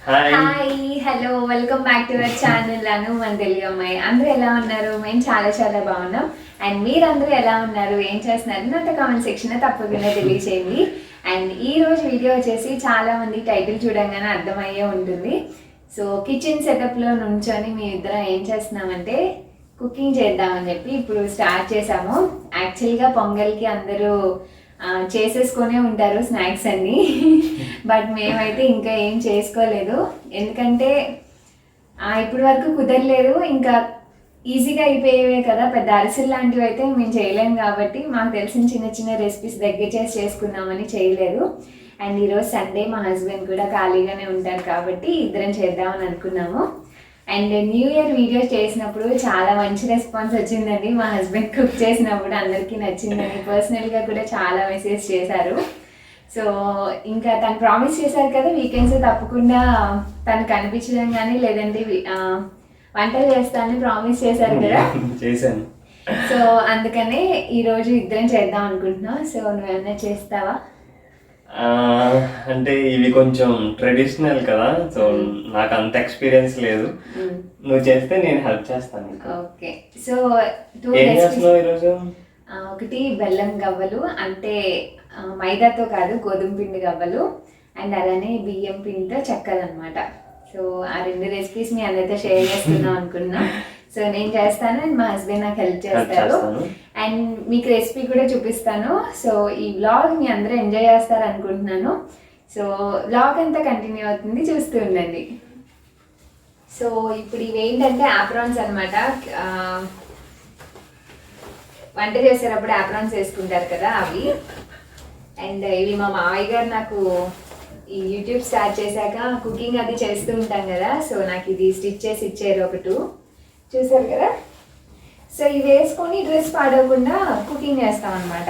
Hi hello welcome back to our channel Anu మన తెలుగు అమ్మాయి. అందరూ ఎలా ఉన్నారు? మేము చాలా చాలా బాగున్నాం. అండ్ మీరందరూ ఎలా ఉన్నారు, ఏం చేస్తున్నారు నాతో కామెంట్ సెక్షన్లో తప్పకుండా తెలియచేయండి. అండ్ ఈ రోజు వీడియో వచ్చేసి చాలా మంది టైటిల్ చూడంగానే అర్థమయ్యే ఉంటుంది. సో కిచెన్ సెటప్లో నుంచొని మేము ఇద్దరం ఏం చేస్తున్నామంటే కుకింగ్ చేద్దామని చెప్పి ఇప్పుడు స్టార్ట్ చేసాము. యాక్చువల్గా పొంగల్కి అందరూ చేసేసుకొనే ఉంటారు స్నాక్స్ అన్నీ. బట్ మేమైతే ఇంకా ఏం చేసుకోలేదు, ఎందుకంటే ఇప్పటి వరకు కుదరలేదు. ఇంకా ఈజీగా అయిపోయేవే కదా, పెద్ద అరిసెలు లాంటివి అయితే మేము చేయలేము కాబట్టి మాకు తెలిసిన చిన్న చిన్న రెసిపీస్ దగ్గర చేసి చేసుకుందామని చేయలేదు. అండ్ ఈరోజు సండే, మా హస్బెండ్ కూడా ఖాళీగానే ఉంటారు కాబట్టి ఇద్దరం చేద్దామని అనుకున్నాము. అండ్ న్యూ ఇయర్ వీడియోస్ చేసినప్పుడు చాలా మంచి రెస్పాన్స్ వచ్చిందండి. మా హస్బెండ్ కుక్ చేసినప్పుడు అందరికీ నచ్చిందని పర్సనల్గా కూడా చాలా మెసేజ్ చేశారు. సో ఇంకా తను ప్రామిస్ చేశారు కదా, వీకెండ్స్ తప్పకుండా తను కనిపించడం కానీ లేదంటే వంటలు చేస్తానని ప్రామిస్ చేశారు కదా, చేశాను. సో అందుకనే ఈరోజు ఇద్దరం చేద్దాం అనుకుంటున్నాం. సో నువ్వేమన్నా చేస్తావా? అంటే ఇవి కొంచెం ట్రెడిషనల్ కదా, సో నాకు అంత ఎక్స్పీరియన్స్ లేదు. నువ్వు చేస్తే నేను హెల్ప్ చేస్తాను. ఓకే, సో ఏం చేస్తున్నావు ఈరోజు? ఒకటి బెల్లం గవ్వలు, అంటే మైదాతో కాదు గోధుమ పిండి గవ్వలు, అండ్ అలానే బియ్యం పిండితో చెక్కలు అనమాట. సో ఆ రెండు రెసిపీస్ మీ అందరితో షేర్ చేస్తున్నాం అనుకున్నా. సో నేను చేస్తాను అండ్ మా హస్బెండ్ నాకు హెల్ప్ చేస్తారు. అండ్ మీకు రెసిపీ కూడా చూపిస్తాను. సో ఈ వ్లాగ్ మీ అందరూ ఎంజాయ్ చేస్తారు అనుకుంటున్నాను. సో వ్లాగ్ అంతా కంటిన్యూ అవుతుంది, చూస్తూ ఉండండి. సో ఇప్పుడు ఇవి ఏంటంటే ఆప్రాన్స్ అనమాట. వంట చేసేటప్పుడు ఆప్రాన్స్ వేసుకుంటారు కదా అవి. అండ్ ఇవి మా మావయ్య గారు నాకు ఈ యూట్యూబ్ స్టార్ట్ చేశాక కుకింగ్ అది చేస్తూ ఉంటాం కదా, సో నాకు ఇది స్టిచ్ చేసి ఇచ్చారు ఒకటి, చూసారు కదా. సో ఇవి వేసుకొని డ్రెస్ పాడకుండా కుకింగ్ చేస్తాం అనమాట.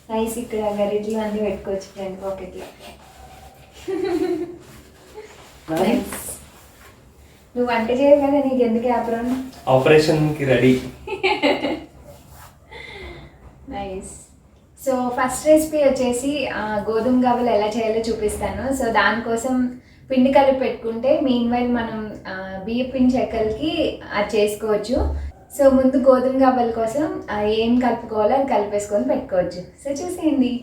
నైస్, ఇక్కడ గరిట్లు అన్నీ పెట్టుకోవచ్చు ఫ్రంట్ పాకెట్లో. నువ్వు వంట చేయవు కదా, నీకు ఎందుకు ఆపరేషన్ కి ready. Nice. So first recipe వచ్చేసి గోధుమ గవ్వలు ఎలా చేయాలో చూపిస్తాను. సో దానికోసం పిండి కలిపి పెట్టుకుంటే మీన్ వైల్ మనం బియ్య పిండి చెక్కలకి అది చేసుకోవచ్చు. సో ముందు గోధుమ గవ్వల కోసం ఏం కలుపుకోవాలో అది కలిపేసుకొని పెట్టుకోవచ్చు. సో చూసేయండి.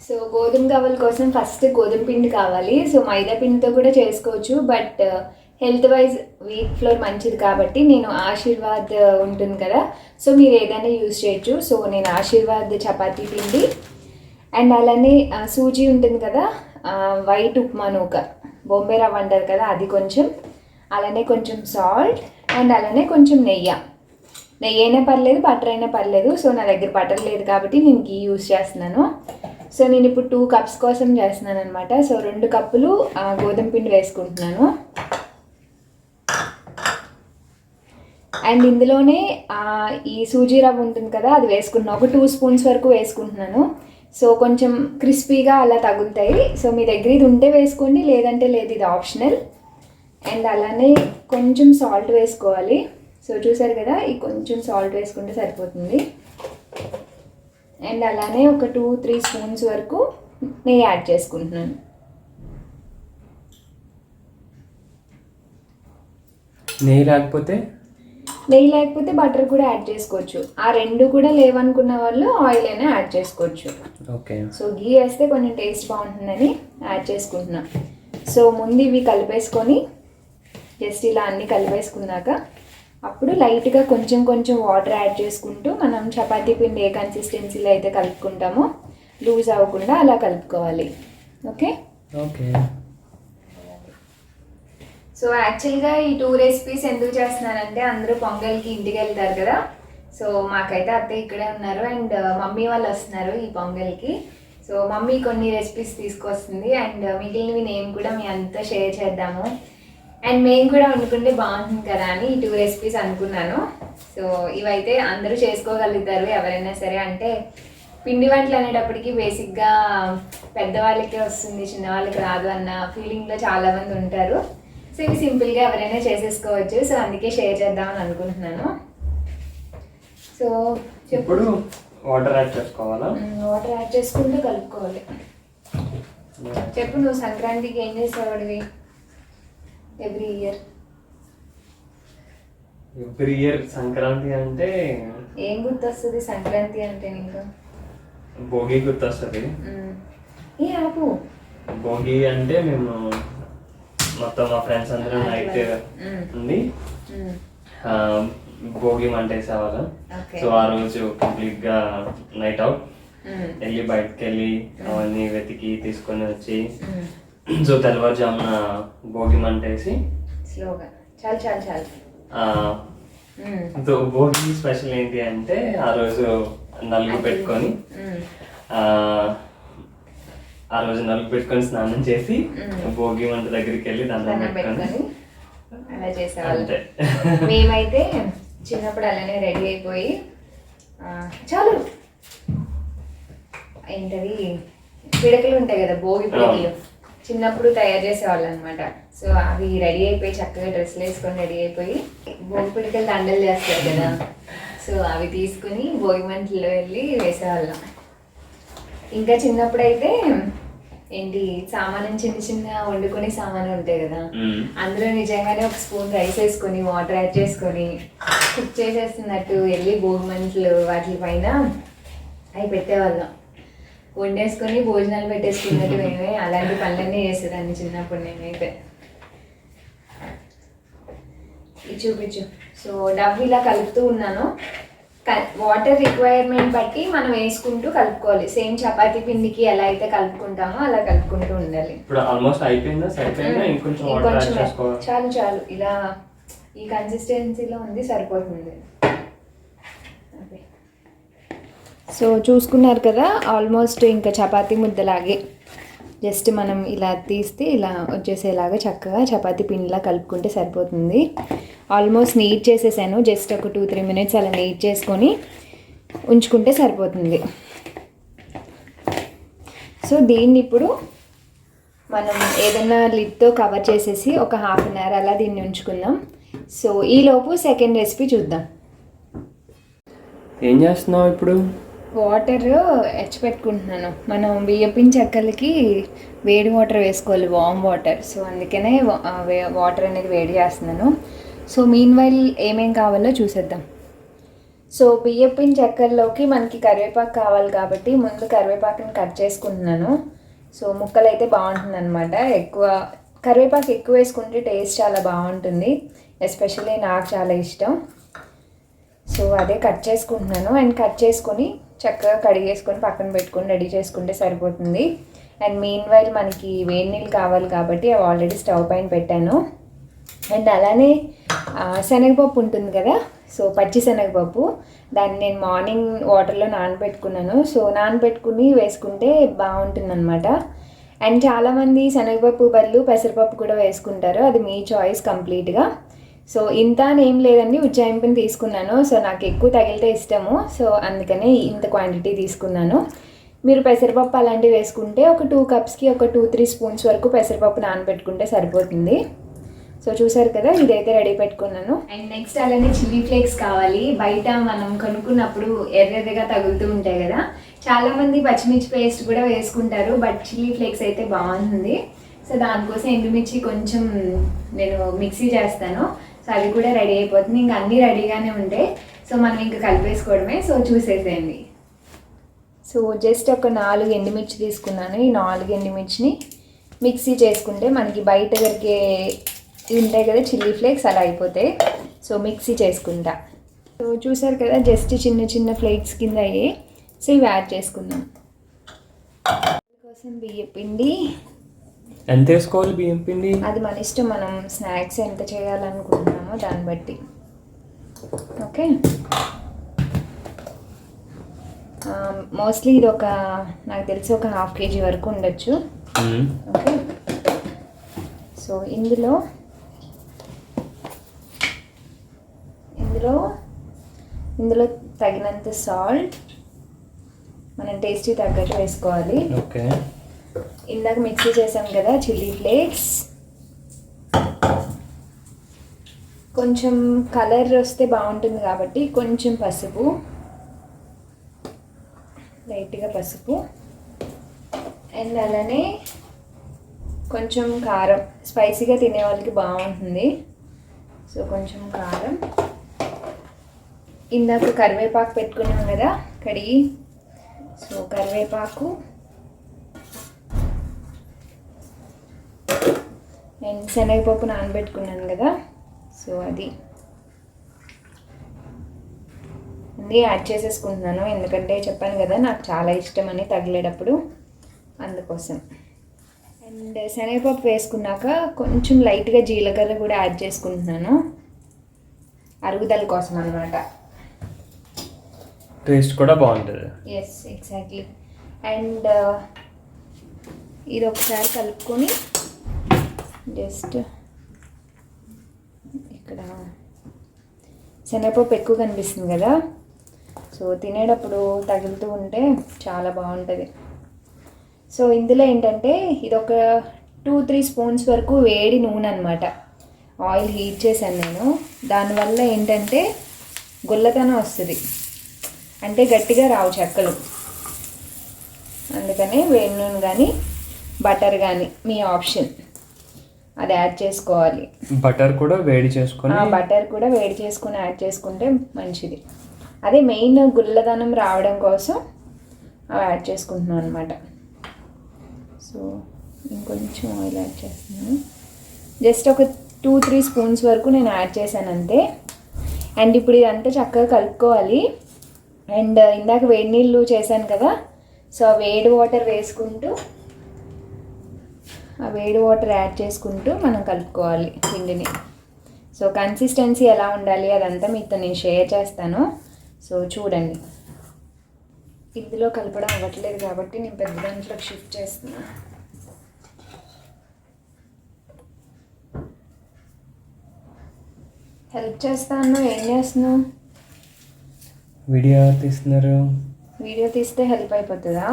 సో గోధుమ గవ్వల కోసం ఫస్ట్ గోధుమ పిండి కావాలి. సో మైదా పిండితో కూడా చేసుకోవచ్చు, but health wise wheat flour మంచిది కాబట్టి నేను ఆశీర్వాద్ ఉంటుంది కదా, సో మీరు ఏదైనా యూజ్ చేయొచ్చు. సో నేను ఆశీర్వాద్ చపాతీ పిండి అండ్ అలానే సూజీ ఉంటుంది కదా, వైట్ ఉప్మా నూక, బొంబే రవ్వ అంటారు కదా, అది కొంచెం, అలానే కొంచెం సాల్ట్ అండ్ అలానే కొంచెం నెయ్యి అయినా పర్లేదు, బటర్ అయినా పర్లేదు. సో నా దగ్గర బటర్ లేదు కాబట్టి నేను గీ యూజ్ చేస్తున్నాను. సో నేను ఇప్పుడు 2 కప్స్ కోసం చేస్తున్నాను అనమాట. సో 2 కప్పులు గోధుమ పిండి వేసుకుంటున్నాను. అండ్ ఇందులోనే ఈ సూజీ రవ్వ ఉంటుంది కదా, అది వేసుకుంటున్నాను. ఒక 2 స్పూన్స్ వరకు వేసుకుంటున్నాను. సో కొంచెం క్రిస్పీగా అలా తగులుతాయి. సో మీ దగ్గర ఇది ఉంటే వేసుకోండి, లేదంటే లేదు, ఇది ఆప్షనల్. అండ్ అలానే కొంచెం సాల్ట్ వేసుకోవాలి. సో చూసారు కదా, ఈ కొంచెం సాల్ట్ వేసుకుంటే సరిపోతుంది. అండ్ అలానే ఒక 2-3 స్పూన్స్ వరకు నెయ్యి యాడ్ చేసుకుంటున్నాను. నెయ్యి లేకపోతే బటర్ కూడా యాడ్ చేసుకోవచ్చు. ఆ రెండు కూడా లేవనుకున్న వాళ్ళు ఆయిల్ అయినా యాడ్ చేసుకోవచ్చు. ఓకే. సో గీ వేస్తే కొంచెం టేస్ట్ బాగుంటుందని యాడ్ చేసుకుంటున్నాను. సో ముందు ఇవి కలిపేసుకొని జస్ట్ ఇలా అన్నీ కలిపేసుకున్నాక అప్పుడు లైట్గా కొంచెం కొంచెం వాటర్ యాడ్ చేసుకుంటూ మనం చపాతీ పిండి ఏ కన్సిస్టెన్సీలో అయితే కలుపుకుంటామో లూజ్ అవ్వకుండా అలా కలుపుకోవాలి. Okay okay. సో యాక్చువల్గా ఈ 2 రెసిపీస్ ఎందుకు చేస్తున్నానంటే అందరూ పొంగల్కి ఇంటికి వెళ్తారు కదా, సో మాకైతే అత్తయ్య ఇక్కడే ఉన్నారు అండ్ మమ్మీ వాళ్ళు వస్తున్నారు ఈ పొంగల్కి. సో మమ్మీ కొన్ని రెసిపీస్ తీసుకొస్తుంది అండ్ మిగిలినవి నేను కూడా మీ అంతా షేర్ చేద్దాము అండ్ మేము కూడా వండుకుంటే బాగుంటుంది కదా అని ఈ 2 రెసిపీస్ అనుకున్నాను. సో ఇవైతే అందరూ చేసుకోగలుగుతారు ఎవరైనా సరే, అంటే పిండి వంటలు అనేటప్పటికి బేసిక్గా పెద్దవాళ్ళకే వస్తుంది, చిన్నవాళ్ళకి రాదు అన్న ఫీలింగ్లో చాలామంది ఉంటారు. సో ఇవి సింపుల్గా ఎవరైనా చేసేసుకోవచ్చు. సో అందుకే షేర్ చేద్దామని అనుకుంటున్నాను. సో ఇప్పుడు వాటర్ యాడ్ చేసుకోవాలా? వాటర్ యాడ్ చేసుకుంటూ కలుపుకోవాలి. చెప్పు, నువ్వు సంక్రాంతికి ఏం చేసేవాడివి every year? Every year Sankranti అంటే ఏం గుర్తొస్తుంది సంక్రాంతి అంటే నీకు? భోగి గుర్తొస్తుంది. ఏ ఆపు. భోగి అంటే మేము మొత్తం మా ఫ్రెండ్స్ అందరూ నైట్ ఉండి భోగి మంట వేసేవాళ్ళం. సో ఆ రోజు కంప్లీట్ గా నైట్ అవుట్ వెళ్ళి బయటకు వెళ్ళి అవన్నీ వెతికి తీసుకొని వచ్చి సో తెల్లవారుజామున భోగి మంట వేసి స్లోగా చాలు చాలు చాలు. సో భోగి స్పెషల్ ఏంటి అంటే ఆ రోజు నలుగు పెట్టుకొని స్నానం చేసి భోగి మంట దగ్గరికి వెళ్ళి దండం పెట్టుకొని అలా చేసేవాళ్ళం. మేమైతే చిన్నప్పుడు అలానే రెడీ అయిపోయి చాలు ఏంటది పిడకలు ఉంటాయి కదా, భోగి పిడకలు చిన్నప్పుడు తయారు చేసేవాళ్ళు అనమాట. సో అవి రెడీ అయిపోయి చక్కగా డ్రెస్సులు వేసుకొని రెడీ అయిపోయి భోగి పిడకలు దండలు చేస్తారు కదా, సో అవి తీసుకుని భోగి మంటలో వెళ్ళి వేసేవాళ్ళం. ఇంకా చిన్నప్పుడైతే ఏంటి సామాను చిన్న చిన్న వండుకునే సామాను ఉంటాయి కదా, అందులో నిజంగానే ఒక స్పూన్ రైస్ వేసుకొని వాటర్ యాడ్ చేసుకొని కుక్ చేసేస్తున్నట్టు వెళ్ళి భోగి మంటలు వాటి పైన అవి పెట్టేవాళ్ళం. వండేసుకొని భోజనాలు పెట్టేసుకున్నట్టు మేమే అలాంటి పనులన్నీ చేసేదాన్ని చిన్నప్పుడు నేనైతే. ఇది చూపించు. సో డబ్బు ఇలా కలుపుతూ ఉన్నాను. వాటర్ రిక్వైర్మెంట్ బట్టి మనం వేసుకుంటూ కలుపుకోవాలి. సేమ్ చపాతీ పిండికి ఎలా అయితే కలుపుకుంటామో అలా కలుపుకుంటూ ఉండాలి. ఇప్పుడు ఆల్మోస్ట్ అయిపోయిందా? సరిపోయిందా? ఇంకొంచెం వాటర్ యాడ్ చేసుకోవాలి. చాలు చాలు, ఇలా ఈ కన్సిస్టెన్సీలో ఉంది, సరిపోతుంది. సో చూసుకున్నారు కదా, ఆల్మోస్ట్ ఇంకా చపాతీ ముద్దలాగే జస్ట్ మనం ఇలా తీస్తే ఇలా వచ్చేసేలాగా చక్కగా చపాతీ పిండిలా కలుపుకుంటే సరిపోతుంది. ఆల్మోస్ట్ నీట్ చేసేసాను. జస్ట్ ఒక 2-3 మినిట్స్ అలా నీట్ చేసుకొని ఉంచుకుంటే సరిపోతుంది. సో దీన్ని ఇప్పుడు మనం ఏదైనా లిడ్తో కవర్ చేసేసి ఒక 1/2 అవర్ అలా దీన్ని ఉంచుకుందాం. సో ఈలోపు సెకండ్ రెసిపీ చూద్దాం. ఏం చేస్తున్నావు ఇప్పుడు? వాటర్ పెట్టుకుంటున్నాను. మనం బియ్యపిండి చెక్కలకి వేడి వాటర్ వేసుకోవాలి, వామ్ వాటర్. సో అందుకనే వాటర్ అనేది వేడి చేస్తున్నాను. సో మీన్ వైల్ ఏమేం కావాలో చూసేద్దాం. సో బియ్యపిండి చెక్కల్లోకి మనకి కరివేపాకు కావాలి కాబట్టి ముందు కరివేపాకుని కట్ చేసుకుంటున్నాను. సో ముక్కలు అయితే బాగుంటుంది అనమాట. కరివేపాకు ఎక్కువ వేసుకుంటే టేస్ట్ చాలా బాగుంటుంది. ఎస్పెషల్లీ నాకు చాలా ఇష్టం. సో అదే కట్ చేసుకుంటున్నాను. అండ్ కట్ చేసుకొని చక్కగా కడిగేసుకొని పక్కన పెట్టుకొని రెడీ చేసుకుంటే సరిపోతుంది. అండ్ మీన్ వైల్ మనకి వేడి నీళ్ళు కావాలి కాబట్టి అవి ఆల్రెడీ స్టవ్ పైన పెట్టాను. అండ్ అలానే శనగపప్పు ఉంటుంది కదా, సో పచ్చి శనగపప్పు, దాన్ని నేను మార్నింగ్ వాటర్లో నానబెట్టుకున్నాను. సో నానబెట్టుకుని వేసుకుంటే బాగుంటుంది అనమాట. అండ్ చాలామంది శనగపప్పు బదులు పెసరపప్పు కూడా వేసుకుంటారు, అది మీ చాయిస్ కంప్లీట్గా. సో ఇంత అని ఏం లేదండి, ఉజ్జాయింపుని తీసుకున్నాను. సో నాకు ఎక్కువ తగిలితే ఇష్టము, సో అందుకనే ఇంత క్వాంటిటీ తీసుకున్నాను. మీరు పెసరపప్పు అలాంటివి వేసుకుంటే ఒక 2 కప్స్కి ఒక 2-3 స్పూన్స్ వరకు పెసరపప్పు నానబెట్టుకుంటే సరిపోతుంది. సో చూసారు కదా, ఇదైతే రెడీ పెట్టుకున్నాను. అండ్ నెక్స్ట్ అలానే చిల్లీ ఫ్లేక్స్ కావాలి. బయట మనం కొనుక్కున్నప్పుడు ఎర్రగా తగులుతూ ఉంటాయి కదా, చాలామంది పచ్చిమిర్చి పేస్ట్ కూడా వేసుకుంటారు, బట్ చిల్లీ ఫ్లేక్స్ అయితే బాగుంటుంది. సో దానికోసం ఎండుమిర్చి కొంచెం నేను మిక్సీ చేస్తాను. సో అది కూడా రెడీ అయిపోతుంది. ఇంకా అన్నీ రెడీగానే ఉంటాయి. సో మనం ఇంకా కలిపేసుకోవడమే. సో చూసేసేయండి. సో జస్ట్ ఒక 4 ఎండుమిర్చి తీసుకున్నాను. ఈ 4 ఎండుమిర్చిని మిక్సీ చేసుకుంటే మనకి బయట దొరికే ఉంటాయి కదా చిల్లీ ఫ్లేక్స్, అలా అయిపోతాయి. సో మిక్సీ చేసుకుంటా. సో చూసారు కదా, జస్ట్ చిన్న చిన్న ఫ్లేక్స్ కింద అయ్యాయి. సో ఇవి యాడ్ చేసుకుందాం. కోసం బియ్య పిండి ఎంత వేసుకోవాలి? బియ్యం పిండి అది మన ఇష్టం, మనం స్నాక్స్ ఎంత చేయాలనుకుంటున్నామో దాన్ని బట్టి. ఓకే, మోస్ట్లీ ఇది నాకు తెలిసి ఒక 1/2 kg వరకు ఉండొచ్చు. ఓకే, సో ఇందులో తగినంత సాల్ట్ మనం టేస్ట్కి తగ్గట్టు వేసుకోవాలి. ఓకే, ఇందాక మిక్సీ చేసాం కదా చిల్లీ ఫ్లేక్స్, కొంచెం కలర్ వస్తే బాగుంటుంది కాబట్టి కొంచెం పసుపు, లైట్గా పసుపు, అండ్ అలానే కొంచెం కారం. స్పైసీగా తినే వాళ్ళకి బాగుంటుంది, సో కొంచెం కారం. ఇందాక కరివేపాకు పెట్టుకున్నాం కదా కడిగి, సో కరివేపాకు అండ్ శనగపప్పు నానబెట్టుకున్నాను కదా, సో అది యాడ్ చేసేసుకుంటున్నాను. ఎందుకంటే చెప్పాను కదా నాకు చాలా ఇష్టం అని తగిలేటప్పుడు, అందుకోసం. అండ్ శనగపప్పు వేసుకున్నాక కొంచెం లైట్గా జీలకర్ర కూడా యాడ్ చేసుకుంటున్నాను, అరుగుదల కోసం అన్నమాట. టేస్ట్ కూడా బాగుంటుంది. Yes, exactly. అండ్ ఇది ఒకసారి కలుపుకొని జస్ట్ ఇక్కడ శనగపప్పు ఎక్కువ కనిపిస్తుంది కదా, సో తినేటప్పుడు తగులుతూ ఉంటే చాలా బాగుంటుంది. సో ఇందులో ఏంటంటే ఇది ఒక 2-3 స్పూన్స్ వరకు వేడి నూనె అనమాట. ఆయిల్ హీట్ చేశాను నేను. దానివల్ల ఏంటంటే గుల్లతనం వస్తుంది, అంటే గట్టిగా రావు చెక్కలు. అందుకనే వేడి నూనె కానీ బటర్ కానీ మీ ఆప్షన్, అది యాడ్ చేసుకోవాలి. బటర్ కూడా వేడి చేసుకొని బటర్ కూడా వేడి చేసుకుని యాడ్ చేసుకుంటే మంచిది. అదే మెయిన్ గుల్లదనం రావడం కోసం అవి యాడ్ చేసుకుంటున్నాను అనమాట. సో ఇంకొంచెం ఆయిల్ యాడ్ చేస్తున్నాను. జస్ట్ ఒక 2-3 స్పూన్స్ వరకు నేను యాడ్ చేశాను అంతే. అండ్ ఇప్పుడు ఇదంతా చక్కగా కలుపుకోవాలి. అండ్ ఇందాక వేడి నీళ్ళు చేశాను కదా, సో ఆ వేడి వాటర్ వేసుకుంటూ, ఆ వేడి వాటర్ యాడ్ చేసుకుంటూ మనం కలుపుకోవాలి పిండిని. సో కన్సిస్టెన్సీ ఎలా ఉండాలి అదంతా మీతో నేను షేర్ చేస్తాను, సో చూడండి. ఇందులో కలపడం అవ్వట్లేదు కాబట్టి నేను పెద్ద దాంట్లోకి షిఫ్ట్ చేస్తున్నాను. హెల్ప్ చేస్తాను. ఏం చేస్తున్నావు? వీడియో తీస్తున్నారు. వీడియో తీస్తే హెల్ప్ అయిపోతుందా?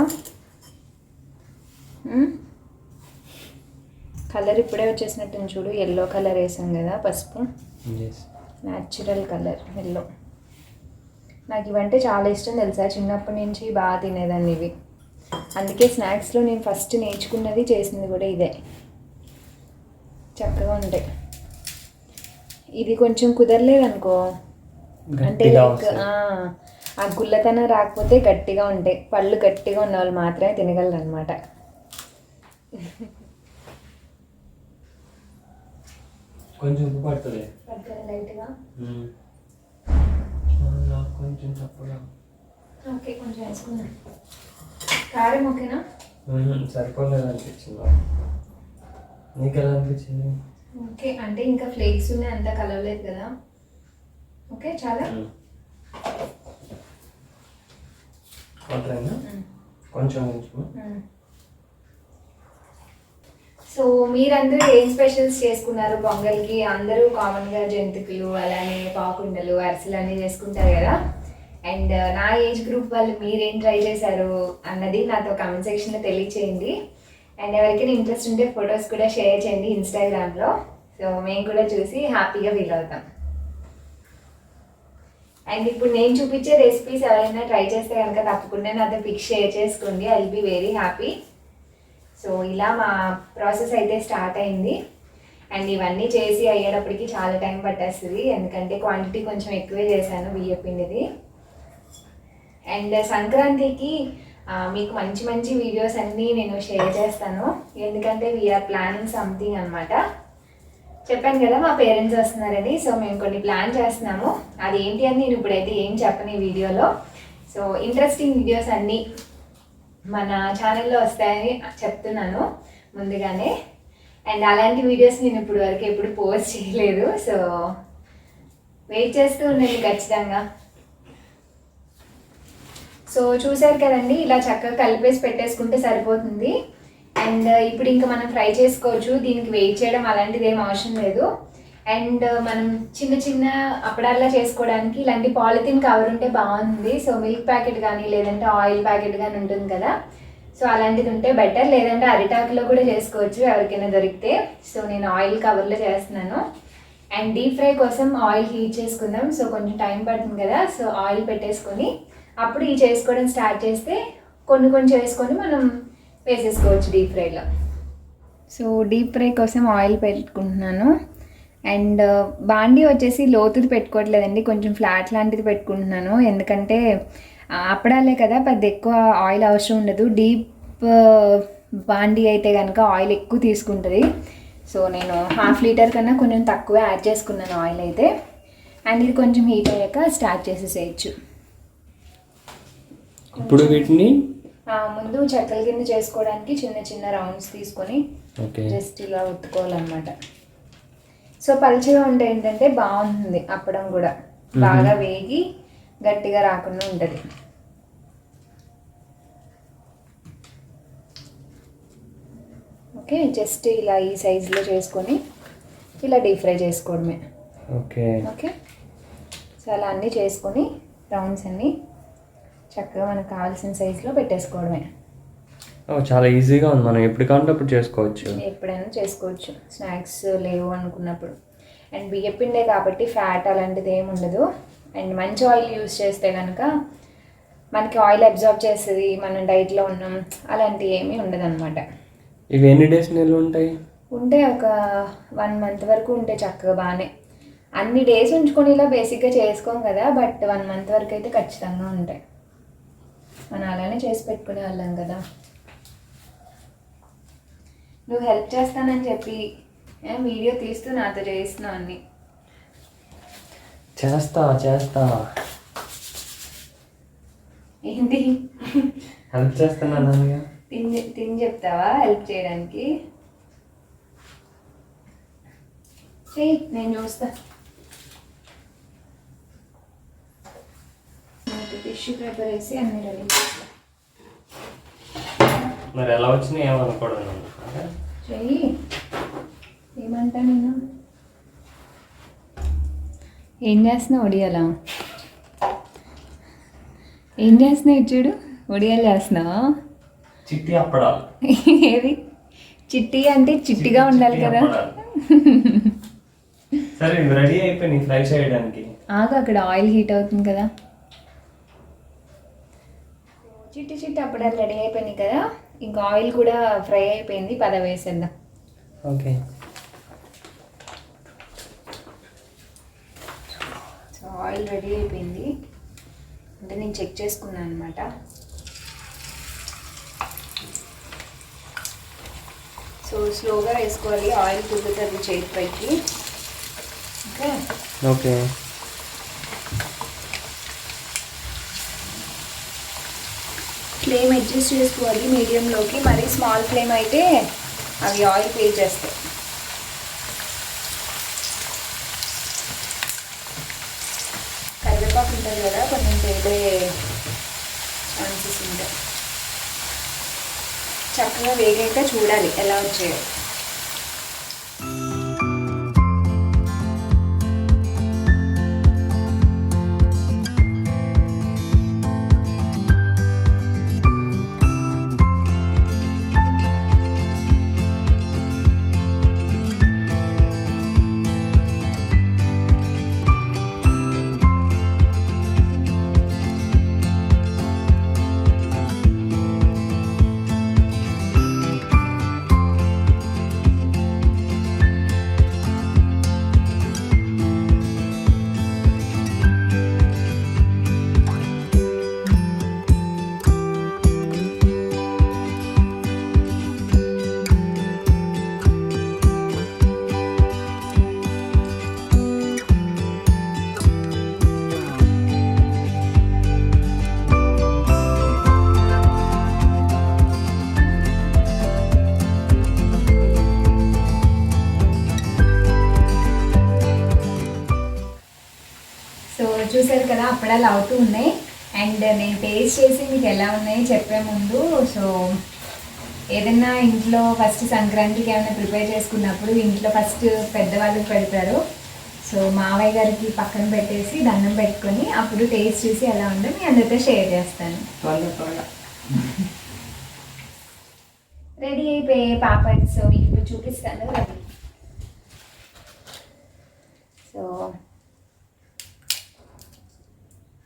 కలర్ ఇప్పుడే వచ్చేసినట్టుంది చూడు, ఎల్లో కలర్ వేసాం కదా పసుపు, న్యాచురల్ కలర్ ఎల్లో. నాకు ఇవంటే చాలా ఇష్టం తెలుసా, చిన్నప్పటి నుంచి బాగా తినేదాన్ని ఇవి. అందుకే స్నాక్స్లో నేను ఫస్ట్ నేర్చుకున్నది చేసింది కూడా ఇదే. చక్కగా ఉంటాయి. ఇది కొంచెం కుదరలేదనుకో, అంటే లైక్ ఆ గుల్లతనం రాకపోతే గట్టిగా ఉంటాయి. పళ్ళు గట్టిగా ఉన్న వాళ్ళు మాత్రమే తినగలరు అనమాట. కొంచెం ఉప్పు పడుతుంది లైట్గా. కొంచెం చప్పగా. ఓకే, కొంచెం వేసుకున్నాను. కారం ఓకేనా? సరిపోలేదు అనిపించింది. నీకు ఎలా అనిపించింది? ఓకే, అంటే ఇంకా ఫ్లేక్స్ ఉన్నాయి, అంతా కలవలేదు కదా. ఓకే, చాలా కొంచెం. సో మీరందరూ ఏం స్పెషల్స్ చేసుకున్నారు పొంగల్కి? అందరూ కామన్గా జంతికలు, అలానే పాకుండలు, అరిసెలు అన్నీ చేసుకుంటారు కదా. అండ్ నా ఏజ్ గ్రూప్ వాళ్ళు మీరేం ట్రై చేశారు అన్నది నాతో కామెంట్ సెక్షన్లో తెలియచేయండి. అండ్ ఎవరికైనా ఇంట్రెస్ట్ ఉంటే ఫొటోస్ కూడా షేర్ చేయండి ఇన్స్టాగ్రామ్లో, సో మేము కూడా చూసి హ్యాపీగా ఫీల్ అవుతాం. అండ్ ఇప్పుడు నేను చూపించే రెసిపీస్ ఎవరైనా ట్రై చేస్తే కనుక తప్పకుండా నాతో పిక్ షేర్ చేసుకోండి. I will be very happy. So ఇలా మా ప్రాసెస్ అయితే స్టార్ట్ అయింది. అండ్ ఇవన్నీ చేసి అయ్యేటప్పటికి చాలా టైం పట్టేస్తుంది, ఎందుకంటే క్వాంటిటీ కొంచెం ఎక్కువే చేశాను బియ్య పిండిది. అండ్ సంక్రాంతికి మీకు మంచి మంచి వీడియోస్ అన్నీ నేను షేర్ చేస్తాను, ఎందుకంటే వీఆర్ ప్లానింగ్ సంథింగ్ అనమాట. చెప్పాను కదా మా పేరెంట్స్ వస్తున్నారని, సో మేము కొన్ని ప్లాన్ చేస్తున్నాము. అది ఏంటి అని నేను ఇప్పుడైతే ఏం చెప్పను ఈ వీడియోలో. సో ఇంట్రెస్టింగ్ వీడియోస్ అన్నీ మన ఛానల్లో వస్తాయని చెప్తున్నాను ముందుగానే. అండ్ అలాంటి వీడియోస్ నేను ఇప్పుడు వరకు ఎప్పుడు పోస్ట్ చేయలేదు, సో వెయిట్ చేస్తూ ఉండండి ఖచ్చితంగా. సో చూసారు కదండి, ఇలా చక్కగా కలిపేసి పెట్టేసుకుంటే సరిపోతుంది. అండ్ ఇప్పుడు ఇంకా మనం ఫ్రై చేసుకోవచ్చు, దీనికి వెయిట్ చేయడం అలాంటిది ఏం అవసరం లేదు. అండ్ మనం చిన్న చిన్న అప్పడాల్లా చేసుకోవడానికి ఇలాంటి పాలిథిన్ కవర్ ఉంటే బాగుంది. సో మిల్క్ ప్యాకెట్ కానీ లేదంటే ఆయిల్ ప్యాకెట్ కానీ ఉంటుంది కదా, సో అలాంటిది ఉంటే బెటర్. లేదంటే అరిటాకులో కూడా చేసుకోవచ్చు ఎవరికైనా దొరికితే. సో నేను ఆయిల్ కవర్లో చేస్తున్నాను. అండ్ డీప్ ఫ్రై కోసం ఆయిల్ హీట్ చేసుకుందాం. సో కొంచెం టైం పడుతుంది కదా, సో ఆయిల్ పెట్టేసుకొని అప్పుడు ఈ చేసుకోవడం స్టార్ట్ చేస్తే కొన్ని కొంచెం వేసుకొని మనం వేసేసుకోవచ్చు డీప్ ఫ్రైలో. సో డీప్ ఫ్రై కోసం ఆయిల్ పెట్టుకుంటున్నాను. అండ్ బాండీ వచ్చేసి లోతుది పెట్టుకోవట్లేదండి, కొంచెం ఫ్లాట్ లాంటిది పెట్టుకుంటున్నాను. ఎందుకంటే అప్పడాలే కదా, పెద్ద ఎక్కువ ఆయిల్ అవసరం ఉండదు. డీప్ బాండీ అయితే కనుక ఆయిల్ ఎక్కువ తీసుకుంటుంది. సో నేను 1/2 లీటర్ కన్నా కొంచెం తక్కువ యాడ్ చేసుకున్నాను ఆయిల్ అయితే. అండ్ ఇది కొంచెం హీట్ అయ్యాక స్టార్ట్ చేసేసేయచ్చు. ఇప్పుడు వీటిని ముందు చెక్కల కింద చేసుకోవడానికి చిన్న చిన్న రౌండ్స్ తీసుకొని జస్ట్ ఇలా ఒత్తుకోవాలన్నమాట. సో పలుచగా ఉంటే ఏంటంటే బాగుంటుంది, అప్పడం కూడా బాగా వేగి గట్టిగా రాకుండా ఉంటుంది. ఓకే, జస్ట్ ఇలా ఈ సైజులో చేసుకొని ఇలా డీప్ ఫ్రై చేసుకోవడమే. ఓకే ఓకే, సో అలా అన్నీ చేసుకొని రౌండ్స్ అన్నీ చక్కగా మనకు కావాల్సిన సైజులో పెట్టేసుకోవడమే. చాలా ఈజీగా ఉంది, మనం ఎప్పుడు కావాలంటే అప్పుడు చేసుకోవచ్చు, ఎప్పుడైనా చేసుకోవచ్చు స్నాక్స్ లేవు అనుకున్నప్పుడు. అండ్ బియ్య పిండే కాబట్టి ఫ్యాట్ అలాంటిది ఏమి ఉండదు. అండ్ మంచి ఆయిల్ యూస్ చేస్తే కనుక మనకి ఆయిల్ అబ్జార్బ్ చేస్తుంది, మనం డైట్లో ఉన్నాం అలాంటివి ఏమీ ఉండదు అనమాట. ఇవి ఎన్ని డేస్ నిల్వ ఉంటాయి? ఉంటే ఒక 1 మంత్ వరకు ఉంటే చక్కగా బాగానే. అన్ని డేస్ ఉంచుకొని ఇలా బేసిక్గా చేసుకోం కదా, బట్ 1 మంత్ వరకు అయితే ఖచ్చితంగా ఉంటాయి. మనం అలానే చేసి పెట్టుకునే వాళ్ళం కదా. నువ్వు హెల్ప్ చేస్తానని చెప్పి వీడియో తీస్తూ నాతో చేస్తున్నావు అన్ని. చేస్తా ఏంటి హెల్ప్ చేస్తాను, తిని చెప్తావా హెల్ప్ చేయడానికి? నేను చూస్తా. టిష్యూ పేపర్ వేసి అన్ని రెడీ చేస్తా. మరి ఎలా వచ్చినాయి ఏమనుకోవడం చెయ్యి, ఏమంటా నేను. ఏం చేస్తున్నావు? ఒడియాలా? ఏం చేస్తున్నావు? చూడు, ఒడియాలు చేస్తున్నావా? చిట్టి అప్పడాలు. ఏది చిట్టి అంటే చిట్టిగా ఉండాలి కదా. సరే రెడీ అయిపోయి ఫ్రై చేయడానికి. అక్కడ ఆయిల్ హీట్ అవుతుంది కదా. చిట్టి చిట్టి అప్పడాలు రెడీ అయిపోయినాయి కదా, ఇంకా ఆయిల్ కూడా ఫ్రై అయిపోయింది, పద వేసేద్దాం. ఓకే, సో ఆయిల్ రెడీ అయిపోయింది అంటే నేను చెక్ చేసుకున్నాను అనమాట. సో స్లోగా వేసుకోవాలి, ఆయిల్ కుదురుతుంది చేతి పైకి. ఓకే ఓకే, ఫ్లేమ్ అడ్జస్ట్ చేసుకోవాలి మీడియంలోకి. మరీ స్మాల్ ఫ్లేమ్ అయితే అవి ఆయిల్ పే చేస్తాయి. కరివేపాకు ఉంటుంది కదా, కొంచెం పేలే ఛాన్సెస్ ఉంటాయి. చక్కగా వేగాక చూడాలి ఎలా వచ్చాయో. చూసారు కదా అప్పడాలు అవుతూ ఉన్నాయి. అండ్ నేను టేస్ట్ చేసి మీకు ఎలా ఉన్నాయో చెప్పే ముందు, సో ఏదైనా ఇంట్లో ఫస్ట్ సంక్రాంతికి ఏమైనా ప్రిపేర్ చేసుకున్నప్పుడు ఇంట్లో ఫస్ట్ పెద్దవాళ్ళకి పెడతారు. సో మావయ్య గారికి పక్కన పెట్టేసి దండం పెట్టుకొని అప్పుడు టేస్ట్ చూసి ఎలా ఉందో మీ అందరితో షేర్ చేస్తాను. రెడీ అయిపోయి పాపడ్, సో మీకు ఇప్పుడు చూపిస్తాను. సో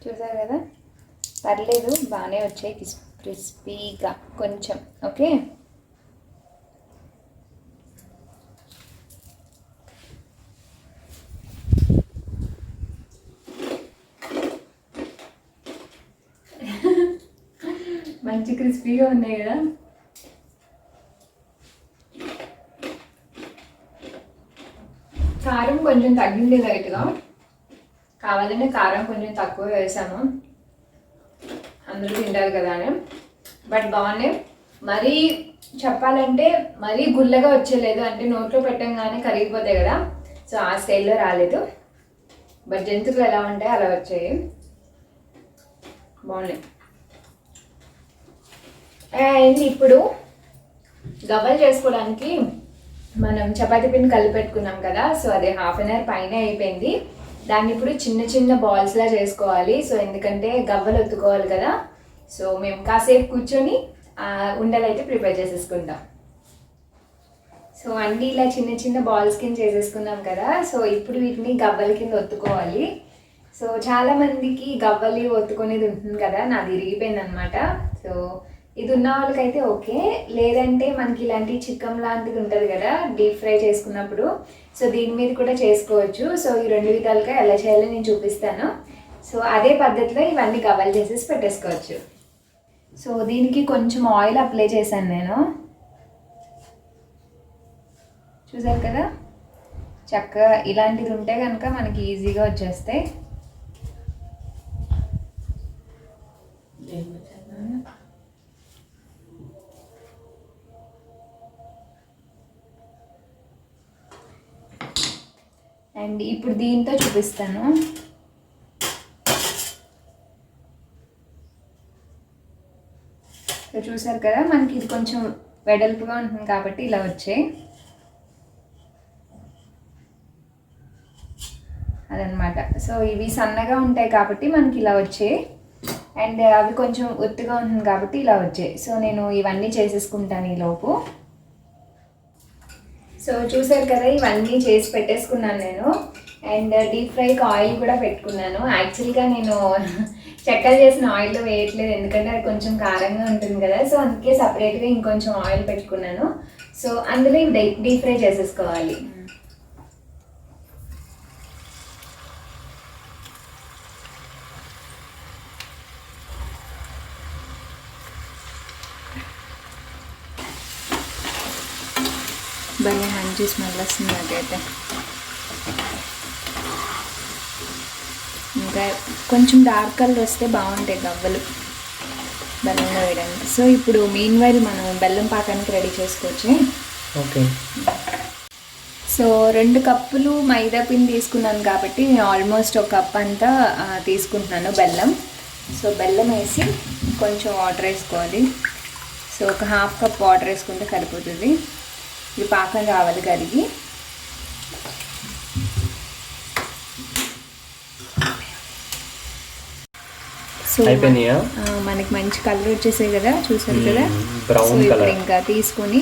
చూసారు కదా, పర్లేదు బాగానే వచ్చాయి క్రిస్పీగా కొంచెం. ఓకే, మంచి క్రిస్పీగా ఉన్నాయి కదా. కారం కొంచెం తగ్గింది లైట్గా, కావాలంటే కారం కొంచెం తక్కువ వేసాము, అందరూ తింటారు కదా అని. బట్ బాగున్నాయి. మరీ చెప్పాలంటే మరీ గుల్లగా వచ్చేలేదు, అంటే నోట్లో పెట్టంగానే కరిగిపోతాయి కదా, సో ఆ స్టైల్లో రాలేదు. బట్ జంతువులు ఎలా ఉంటాయి అలా వచ్చాయి, బాగున్నాయి. అండ్ ఇప్పుడు గవ్వలు చేసుకోవడానికి మనం చపాతీ పిండి కలిపి పెట్టుకున్నాం కదా, సో అది హాఫ్ అన్ అవర్ పైన అయిపోయింది. దాన్ని ఇప్పుడు చిన్న చిన్న బాల్స్లా చేసుకోవాలి. సో ఎందుకంటే గవ్వలు ఒత్తుకోవాలి కదా, సో మేము కాసేపు కూర్చొని ఉండలు అయితే ప్రిపేర్ చేసేసుకుంటాం. సో అన్నీ ఇలా చిన్న చిన్న బాల్స్ కింద చేసేసుకున్నాం కదా, సో ఇప్పుడు వీటిని గవ్వల కింద ఒత్తుకోవాలి. సో చాలామందికి గవ్వలి ఒత్తుకునేది ఉంటుంది కదా, నాది ఇరిగిపోయింది అనమాట. సో ఇది ఉన్న వాళ్ళకైతే ఓకే, లేదంటే మనకి ఇలాంటి చికెన్ లాంటిది ఉంటుంది కదా డీప్ ఫ్రై చేసుకున్నప్పుడు, సో దీని మీద కూడా చేసుకోవచ్చు. సో ఈ రెండు విధాలుగా ఎలా చేయాలో నేను చూపిస్తాను. సో అదే పద్ధతిలో ఇవన్నీ గవ్వలు చేసేసి పెట్టేసుకోవచ్చు. సో దీనికి కొంచెం ఆయిల్ అప్లై చేశాను నేను, చూసారు కదా. చక్కగా ఇలాంటిది ఉంటే కనుక మనకి ఈజీగా వచ్చేస్తాయి. అండ్ ఇప్పుడు దీంతో చూపిస్తాను. సో చూసారు కదా, మనకి ఇది కొంచెం వెడల్పుగా ఉంటుంది కాబట్టి ఇలా వచ్చాయి, అదనమాట. సో ఇవి సన్నగా ఉంటాయి కాబట్టి మనకి ఇలా వచ్చాయి, అండ్ అవి కొంచెం ఒత్తుగా ఉంటుంది కాబట్టి ఇలా వచ్చాయి. సో నేను ఇవన్నీ చేసేసుకుంటాను ఈలోపు. సో చూసారు కదా, ఇవన్నీ చేసి పెట్టేసుకున్నాను నేను. అండ్ డీప్ ఫ్రైకి ఆయిల్ కూడా పెట్టుకున్నాను. యాక్చువల్గా నేను చెక్కలు చేసిన ఆయిల్లో వేయట్లేదు, ఎందుకంటే అది కొంచెం కారంగా ఉంటుంది కదా, సో అందుకే సపరేట్గా ఇంకొంచెం ఆయిల్ పెట్టుకున్నాను. సో అందులో డీప్ ఫ్రై చేసేసుకోవాలి. భలే మంచి స్మెల్ వస్తుంది నాకైతే. ఇంకా కొంచెం డార్క్ కలర్ వస్తే బాగుంటాయి గవ్వలు బెల్లంలో వేయడానికి. సో ఇప్పుడు మీన్ వైల్ మనం బెల్లం పాకానికి రెడీ చేసుకోవచ్చు. ఓకే. సో 2 కప్పులు మైదా పిండి తీసుకున్నాను కాబట్టి నేను ఆల్మోస్ట్ 1 కప్ అంతా తీసుకుంటున్నాను బెల్లం. సో బెల్లం వేసి కొంచెం వాటర్ వేసుకోవాలి. సో ఒక హాఫ్ కప్ వాటర్ వేసుకుంటే సరిపోతుంది. ఇది పాకం రావాలి కరిగి. సో మనకి మంచి కలర్ వచ్చేసాయి కదా, చూసారు కదా. సో ఇప్పుడు ఇంకా తీసుకొని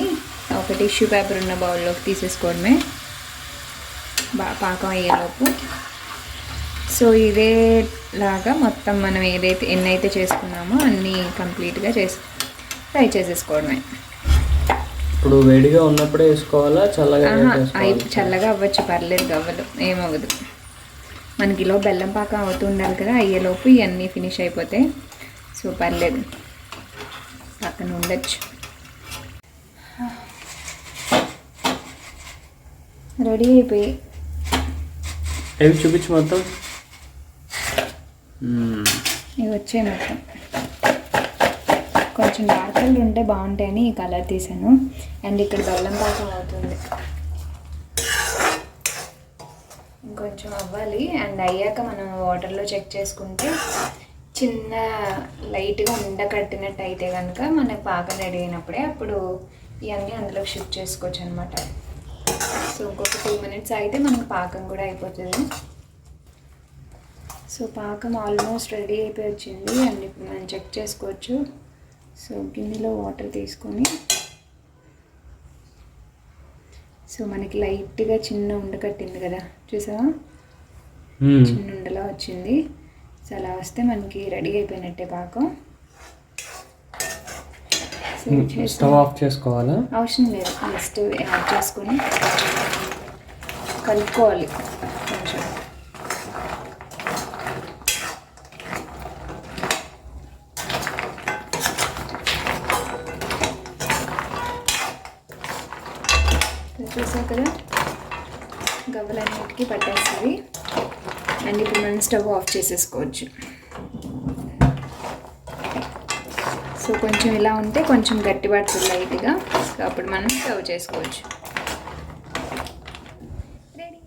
ఒక టిష్యూ పేపర్ ఉన్న బౌల్లోకి తీసేసుకోవడమే పాకం అయ్యేలోపు. సో ఇదేలాగా మొత్తం మనం ఎన్నైతే చేసుకున్నామో అన్నీ కంప్లీట్గా ఫ్రై చేసేసుకోవడమే. ఇప్పుడు వేడిగా ఉన్నప్పుడే వేసుకోవాలా, చల్లగా అవ్వచ్చు, పర్లేదు, గవ్వలు ఏమవ్వదు. మనకి ఇలా బెల్లం పాకం అవుతూ ఉండాలి కదా, అయ్యేలోపు ఇవన్నీ ఫినిష్ అయిపోతాయి. సో పర్లేదు, పక్కన ఉండొచ్చు. రెడీ అయిపోయి అవి చూపించు మొత్తం. ఇవి వచ్చాయి మొత్తం. కొంచెం డార్క్ కలర్ ఉంటే బాగుంటాయని ఈ కలర్ తీసాను. అండ్ ఇక్కడ బెల్లం పాకం అవుతుంది, ఇంకొంచెం అవ్వాలి. అండ్ అయ్యాక మనం వాటర్లో చెక్ చేసుకుంటే చిన్న లైట్గా ఉండకట్టినట్టు అయితే కనుక మనకు పాకం రెడీ అయినప్పుడే అప్పుడు ఇవన్నీ అందులోకి షిఫ్ట్ చేసుకోవచ్చు అనమాట. సో ఇంకొక 2 minutes అయితే మనకు పాకం కూడా అయిపోతుంది. సో పాకం ఆల్మోస్ట్ రెడీ అయిపోయి వచ్చింది. అండ్ ఇప్పుడు మనం చెక్ చేసుకోవచ్చు. సో గిన్నెలో వాటర్ తీసుకొని, సో మనకి లైట్గా చిన్న ఉండకట్టింది కదా, చూసావా, చిన్న ఉండలా వచ్చింది. సో అలా వస్తే మనకి రెడీ అయిపోయినట్టే పాకం. స్టవ్ ఆఫ్ చేసుకోవాలా? అవసరం లేదు, జస్ట్ ఆఫ్ చేసుకొని కలుపుకోవాలి కొంచెం. చూసావు కదా గవ్వలన్నిటికీ పట్టేస్తుంది. అండ్ ఇప్పుడు మనం స్టవ్ ఆఫ్ చేసేసుకోవచ్చు. సో కొంచెం ఇలా ఉంటే కొంచెం గట్టి పడుతుంది లైట్గా. సో అప్పుడు మనం సర్వ్ చేసుకోవచ్చు. రెడీ.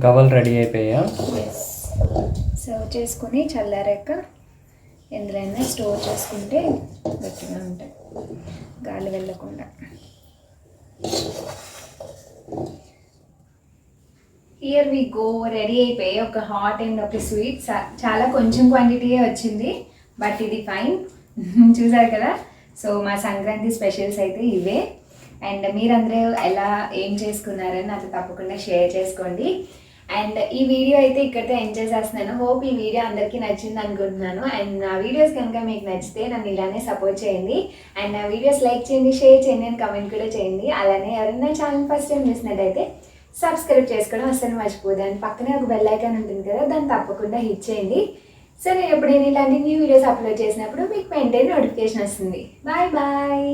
గవ్వలు రెడీ అయిపోయా? ఎస్. సర్వ్ చేసుకొని చల్లారాక ఎందులోనైనా స్టోర్ చేసుకుంటే గట్టిగా ఉంటాయి, గాలి వెళ్ళకుండా. Here we go. రెడీ అయిపోయి ఒక హాట్ అండ్ ఒక స్వీట్. చాలా కొంచెం క్వాంటిటీయే వచ్చింది, బట్ ఇది ఫైన్. చూసారు కదా. సో మా సంక్రాంతి స్పెషల్స్ అయితే ఇవే. అండ్ మీరందరూ ఎలా ఏం చేసుకున్నారని నాతో తప్పకుండా షేర్ చేసుకోండి. అండ్ ఈ వీడియో అయితే ఇక్కడితో ఎంజాయ్ చేస్తున్నాను. హోప్ ఈ వీడియో అందరికీ నచ్చింది అనుకుంటున్నాను. అండ్ నా వీడియోస్ కనుక మీకు నచ్చితే నన్ను ఇలానే సపోర్ట్ చేయండి. అండ్ నా వీడియోస్ లైక్ చేయండి, షేర్ చేయండి అండ్ కమెంట్ కూడా చేయండి. అలానే ఎవరైనా ఛానల్ ఫస్ట్ టైం చూసినట్టయితే సబ్స్క్రైబ్ చేసుకోవడం అస్సలు మర్చిపోదు. అండ్ పక్కనే ఒక బెల్ ఐకాన్ ఉంటుంది కదా, దాన్ని తప్పకుండా హిట్ చేయండి. సో నేను ఎప్పుడైనా ఇలాంటి న్యూ వీడియోస్ అప్లోడ్ చేసినప్పుడు మీకు వెంటనే నోటిఫికేషన్ వస్తుంది. Bye bye.